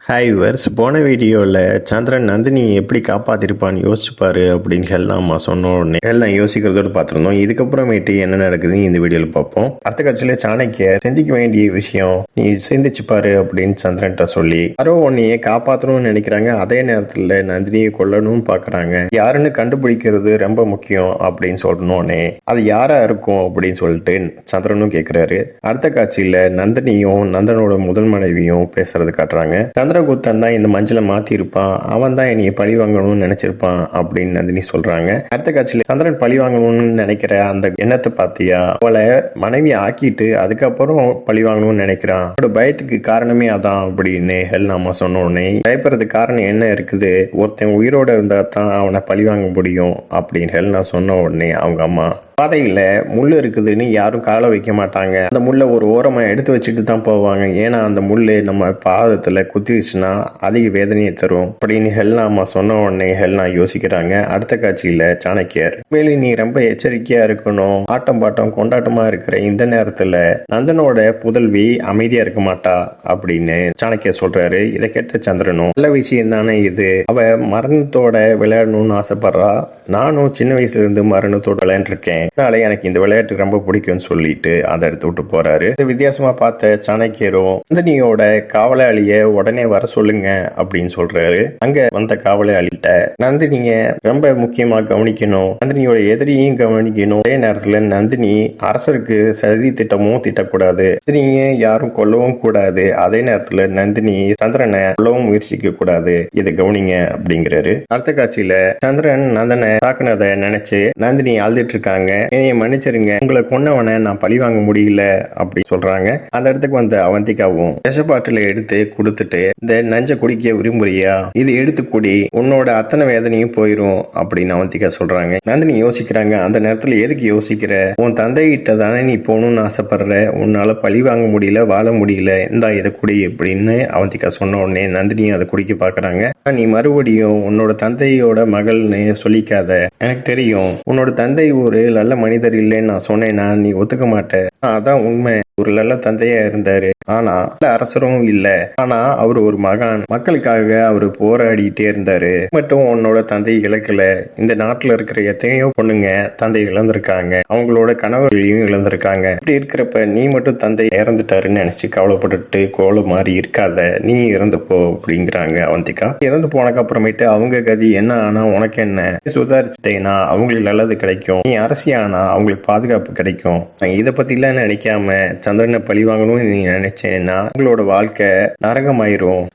Hi viewers, போன வீடியோவில் சந்திரன் நந்தினி எப்படி காப்பாற்றிருப்பான்னு யோசிச்சுப்பாரு அப்படின்னு ஹெல்லாம் சொன்ன உடனே எல்லாம் யோசிக்கிறதோடு பார்த்துருந்தோம். இதுக்கப்புறமேட்டு என்ன நடக்குதுன்னு இந்த வீடியோவில் பார்ப்போம். அடுத்த காட்சியில் சாணக்கிய சிந்திக்க வேண்டிய விஷயம் நீ சிந்திச்சுப்பாரு அப்படின்னு சந்திரன்ட்ட சொல்லி யாரோ உன்னையே காப்பாற்றணும்னு நினைக்கிறாங்க, அதே நேரத்தில் நந்தினியை கொல்லணும்னு பார்க்குறாங்க, யாருன்னு கண்டுபிடிக்கிறது ரொம்ப முக்கியம் அப்படின்னு சொல்லணுன்னே அது யாரா இருக்கும் அப்படின்னு சொல்லிட்டு சந்திரனும் கேட்குறாரு. அடுத்த காட்சியில் நந்தினியும் நந்தனோட முதல் மனைவியும் பேசுறது காட்டுறாங்க. சந்திரகுப்தன் தான் இந்த மஞ்சளை மாத்திருப்பான், அவன் தான் என்னைய பழி வாங்கணும்னு நினைச்சிருப்பான் அப்படின்னு நந்தினி சொல்றாங்க. அடுத்த காட்சியில சந்திரன் பழி வாங்கணும்னு நினைக்கிற அந்த எண்ணத்தை பார்த்தியா, அவளை மனைவி ஆக்கிட்டு அதுக்கப்புறம் பழி வாங்கணும்னு நினைக்கிறான், அவனோட பயத்துக்கு காரணமே அதான் அப்படின்னு ஹெல்நாமா சொன்ன உடனே பயப்படுறதுக்கு காரணம் என்ன இருக்குது, ஒருத்தன் உயிரோட இருந்தா தான் அவனை பழி வாங்க முடியும் அப்படின்னு ஹெல்னா சொன்ன உடனே அவங்க அம்மா பாதையில் முள் இருக்குதுன்னு யாரும் காலை வைக்க மாட்டாங்க, அந்த முள்ளை ஒரு ஓரமாக எடுத்து வச்சுட்டு தான் போவாங்க, ஏன்னா அந்த முள் நம்ம பாதத்தில் குத்திடுச்சுன்னா அதிக வேதனையை தரும் அப்படின்னு ஹெல்னா சொன்ன உடனே ஹெல்னா யோசிக்கிறாங்க. அடுத்த காட்சியில் சாணக்கியர், வேலி நீ ரொம்ப எச்சரிக்கையா இருக்கணும், ஆட்டம் பாட்டம் கொண்டாட்டமா இருக்கிற இந்த நேரத்தில் நந்தனோட புதல்வி அமைதியா இருக்க மாட்டா அப்படின்னு சாணக்கியர் சொல்றாரு. இதை கேட்ட சந்திரனும் நல்ல விஷயம் தானே இது, அவ மரணத்தோட விளையாடணும்னு ஆசைப்படுறா, நானும் சின்ன வயசுல இருந்து மரணத்தோட விளையாண்டுருக்கேன், அதனால எனக்கு இந்த விளையாட்டு ரொம்ப பிடிக்கும்னு சொல்லிட்டு அதை எடுத்து விட்டு போறாரு. வித்தியாசமா பார்த்த சாணக்கியரும் நந்தினியோட காவலாளிய உடனே வர சொல்லுங்க அப்படின்னு சொல்றாரு. அங்க வந்த காவலாளிகிட்ட நந்தினிய ரொம்ப முக்கியமா கவனிக்கணும், நந்தினியோட எதிரியும் கவனிக்கணும், அதே நேரத்துல நந்தினி அரசருக்கு சதி திட்டமும் திட்டக்கூடாது, நந்தினிய யாரும் கொல்லவும் கூடாது, அதே நேரத்துல நந்தினி சந்திரனை கொல்லவும் முயற்சிக்க கூடாது, இதை கவனிங்க அப்படிங்கிறாரு. அடுத்த காட்சியில சந்திரன் நந்தனை தாக்குனதை நினைச்சு நந்தினி அழுதுட்டு இருக்காங்க, என்னைய மன்னிச்சிருங்க, உங்களை கொன்னவனை நான் பழி வாங்க முடியல அப்படி சொல்றாங்க. அந்த இடத்துக்கு வந்த அவந்திகாவும் விஷப்பாட்டில எடுத்து கொடுத்துட்டு, இந்த நஞ்ச குடிக்க விரும்புறியா, இது எடுத்து குடி, உன்னோட அத்தனை வேதனையும் போயிரும் அப்படின்னு அவந்திகா சொல்றாங்க. நந்தினி யோசிக்கிறாங்க, அந்த நேரத்துல எதுக்கு யோசிக்கிற, உன் தந்தைகிட்ட தானே நீ போகணும்னு ஆசைப்படுற, உன்னால பழி வாங்க முடியல, வாழ முடியல, இந்தா இதை குடி அப்படின்னு அவந்திகா சொன்ன உடனே நந்தினியும் அதை குடிக்க பாக்குறாங்க. நீ மறுபடியும் உன்னோட தந்தையோட மகள்னு சொல்லிக்காத, எனக்கு தெரியும் உன்னோட தந்தை ஒரு நல்ல மனிதர் இல்லைன்னு நான் சொன்னேன்னா நீ ஒத்துக்க மாட்டேன், அதான் உண்மை, ஒரு நல்ல தந்தையா இருந்தாரு, ஆனா அரசரும் இல்ல, ஆனா அவர் ஒரு மகான், மக்களுக்காக அவரு போராடிட்டே இருந்தாரு, மட்டும் உன்னோட தந்தை இழக்கல, இந்த நாட்டுல இருக்கிற எத்தனையோ பொண்ணுங்க தந்தை இழந்திருக்காங்க, அவங்களோட கணவர்களையும் இழந்திருக்காங்க, இப்படி இருக்கிறப்ப நீ மட்டும் தந்தை இறந்துட்டாருன்னு நினைச்சு கவலைப்பட்டுட்டு கோல மாதிரி இருக்காத, நீ இறந்து போ அப்படிங்கிறாங்க அவந்திகா. இறந்து போனக்கு அப்புறமேட்டு அவங்க கதி என்ன ஆனா உனக்கு என்ன, சுதாரிச்சுட்டேன்னா அவங்களுக்கு நல்லது கிடைக்கும், நீ அரசியானா அவங்களுக்கு பாதுகாப்பு கிடைக்கும், இதை பத்திலாம் நினைக்காம சந்திரனை பழி வாங்கணும்னு நீ நினைச்சேன்னா உங்களோட வாழ்க்கை நரகமாயிரும்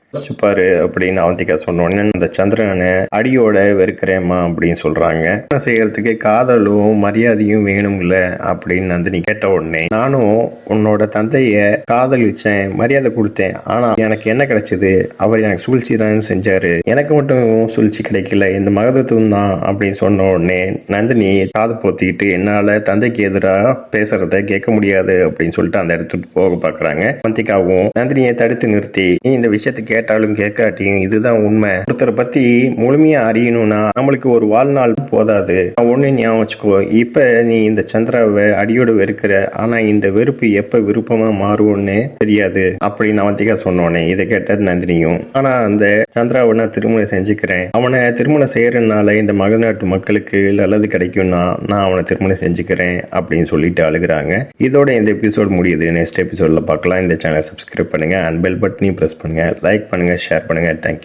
பாரு அப்படின்னு அவந்திகா சொன்னோன்னு அந்த சந்திரனை அடியோட வெறுக்கிறேம்மா அப்படின்னு சொல்றாங்க. செய்யறதுக்கு காதலும் மரியாதையும் வேணும்ல அப்படின்னு நந்தினி கேட்ட உடனே, நானும் உன்னோட தந்தைய காதலிச்சேன், மரியாதை கொடுத்தேன், ஆனா எனக்கு என்ன கிடைச்சது, அவர் எனக்கு சூழ்ச்சி தான் செஞ்சாரு, எனக்கு மட்டும் சூழ்ச்சி கிடைக்கல, இந்த மகத்துவம் தான் அப்படின்னு சொன்ன உடனே நந்தினி காது போத்திக்கிட்டு என்னால தந்தைக்கு எதிராக பேசுறத கேட்க முடியாது அப்படின்னு சொல்லிட்டு அந்த இடத்துக்கு போக பாக்குறாங்க. அவந்திகாவும் நந்தினியை தடுத்து நிறுத்தி, நீ இந்த விஷயத்தை கேட்டாலும் கேட்காட்டியும் இதுதான் உண்மை, ஒருத்தரை பத்தி முழுமையா அறியணும்னா நம்மளுக்கு ஒரு வாழ்நாள் போதாது, ஒண்ணு ஞாபகம் வச்சுக்கோ, இப்ப நீ இந்த சந்திராவை அடியோடு வெறுக்கிற, ஆனா இந்த வெறுப்பு எப்ப விருப்பமா மாறும்னு தெரியாது அப்படின்னு அவந்திகா சொன்னோன்னே இதை கேட்டது நந்தினியும், ஆனா அந்த சந்திராவை நான் திருமணம் செஞ்சுக்கிறேன், அவனை திருமணம் செய்யறதுனால இந்த மகநாட்டு மக்களுக்கு நல்லது கிடைக்கும்னா நான் அவனை திருமணம் செஞ்சுக்கிறேன் அப்படின்னு சொல்லிட்டு அழுகிறாங்க. இதோட இந்த எபிசோட் முடியுது. நெக்ஸ்ட் எபிசோட்ல பார்க்கலாம். இந்த சேனலை சப்ஸ்கிரைப் பண்ணுங்க, அண்ட் பெல் பட்டனையும் பிரஸ் பண்ணுங்க, லைக் பண்ணுங்க, ஷேர் பண்ணுங்க. தேங்க்யூ.